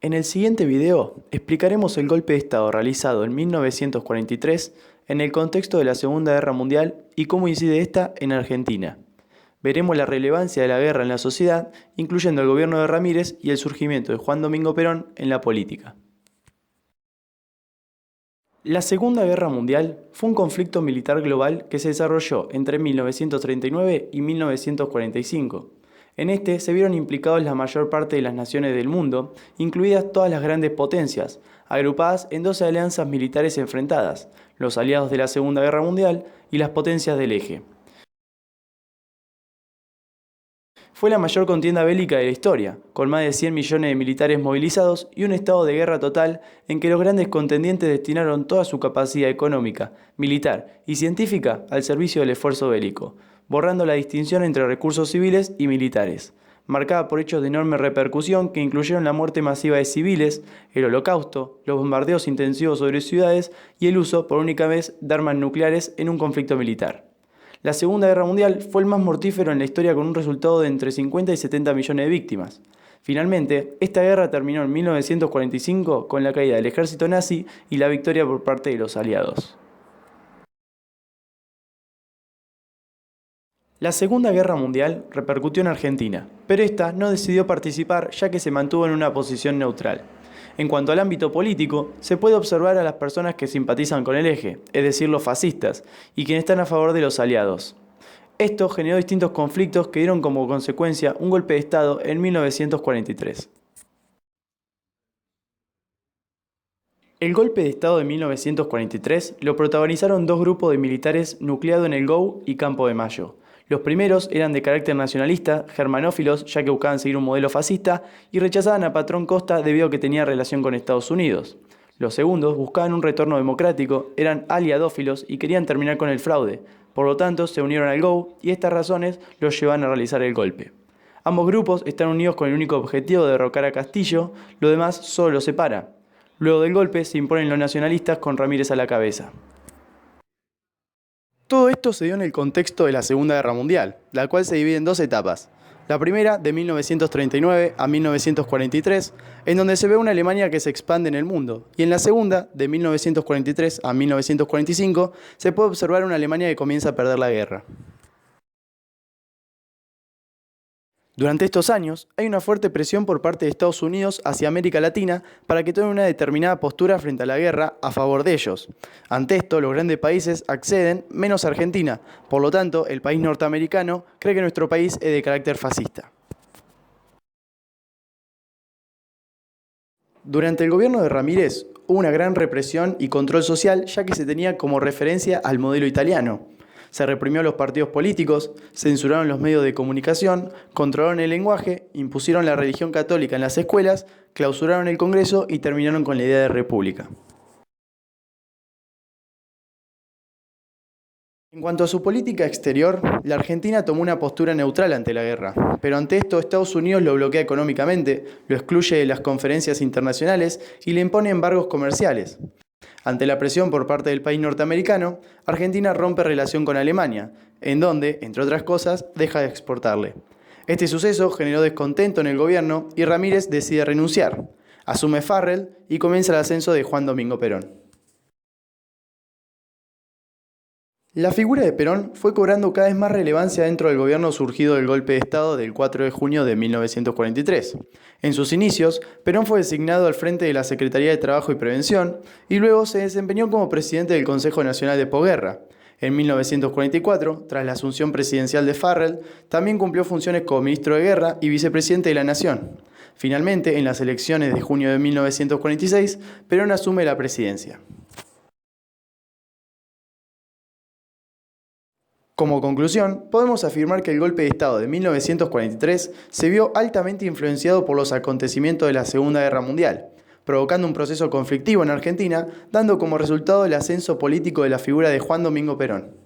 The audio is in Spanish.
En el siguiente video explicaremos el golpe de Estado realizado en 1943 en el contexto de la Segunda Guerra Mundial y cómo incide esta en Argentina. Veremos la relevancia de la guerra en la sociedad, incluyendo el gobierno de Ramírez y el surgimiento de Juan Domingo Perón en la política. La Segunda Guerra Mundial fue un conflicto militar global que se desarrolló entre 1939 y 1945. En este se vieron implicados la mayor parte de las naciones del mundo, incluidas todas las grandes potencias, agrupadas en 12 alianzas militares enfrentadas, los aliados de la Segunda Guerra Mundial y las potencias del eje. Fue la mayor contienda bélica de la historia, con más de 100 millones de militares movilizados y un estado de guerra total en que los grandes contendientes destinaron toda su capacidad económica, militar y científica al servicio del esfuerzo bélico, borrando la distinción entre recursos civiles y militares, marcada por hechos de enorme repercusión que incluyeron la muerte masiva de civiles, el holocausto, los bombardeos intensivos sobre ciudades y el uso por única vez de armas nucleares en un conflicto militar. La Segunda Guerra Mundial fue el más mortífero en la historia con un resultado de entre 50 y 70 millones de víctimas. Finalmente, esta guerra terminó en 1945 con la caída del ejército nazi y la victoria por parte de los aliados. La Segunda Guerra Mundial repercutió en Argentina, pero esta no decidió participar ya que se mantuvo en una posición neutral. En cuanto al ámbito político, se puede observar a las personas que simpatizan con el eje, es decir, los fascistas, y quienes están a favor de los aliados. Esto generó distintos conflictos que dieron como consecuencia un golpe de Estado en 1943. El golpe de Estado de 1943 lo protagonizaron dos grupos de militares nucleados en el GOU y Campo de Mayo. Los primeros eran de carácter nacionalista, germanófilos, ya que buscaban seguir un modelo fascista, y rechazaban a Patrón Costa debido a que tenía relación con Estados Unidos. Los segundos buscaban un retorno democrático, eran aliadófilos y querían terminar con el fraude. Por lo tanto, se unieron al GOU y estas razones los llevan a realizar el golpe. Ambos grupos están unidos con el único objetivo de derrocar a Castillo, lo demás solo los separa. Luego del golpe se imponen los nacionalistas con Ramírez a la cabeza. Todo esto se dio en el contexto de la Segunda Guerra Mundial, la cual se divide en dos etapas. La primera, de 1939 a 1943, en donde se ve una Alemania que se expande en el mundo, y en la segunda, de 1943 a 1945, se puede observar una Alemania que comienza a perder la guerra. Durante estos años, hay una fuerte presión por parte de Estados Unidos hacia América Latina para que tomen una determinada postura frente a la guerra a favor de ellos. Ante esto, los grandes países acceden, menos Argentina. Por lo tanto, el país norteamericano cree que nuestro país es de carácter fascista. Durante el gobierno de Ramírez hubo una gran represión y control social, ya que se tenía como referencia al modelo italiano. Se reprimió a los partidos políticos, censuraron los medios de comunicación, controlaron el lenguaje, impusieron la religión católica en las escuelas, clausuraron el Congreso y terminaron con la idea de república. En cuanto a su política exterior, la Argentina tomó una postura neutral ante la guerra, pero ante esto Estados Unidos lo bloquea económicamente, lo excluye de las conferencias internacionales y le impone embargos comerciales. Ante la presión por parte del país norteamericano, Argentina rompe relación con Alemania, en donde, entre otras cosas, deja de exportarle. Este suceso generó descontento en el gobierno y Ramírez decide renunciar. Asume Farrell y comienza el ascenso de Juan Domingo Perón. La figura de Perón fue cobrando cada vez más relevancia dentro del gobierno surgido del golpe de Estado del 4 de junio de 1943. En sus inicios, Perón fue designado al frente de la Secretaría de Trabajo y Prevención y luego se desempeñó como presidente del Consejo Nacional de Posguerra. En 1944, tras la asunción presidencial de Farrell, también cumplió funciones como ministro de Guerra y vicepresidente de la Nación. Finalmente, en las elecciones de junio de 1946, Perón asume la presidencia. Como conclusión, podemos afirmar que el golpe de Estado de 1943 se vio altamente influenciado por los acontecimientos de la Segunda Guerra Mundial, provocando un proceso conflictivo en Argentina, dando como resultado el ascenso político de la figura de Juan Domingo Perón.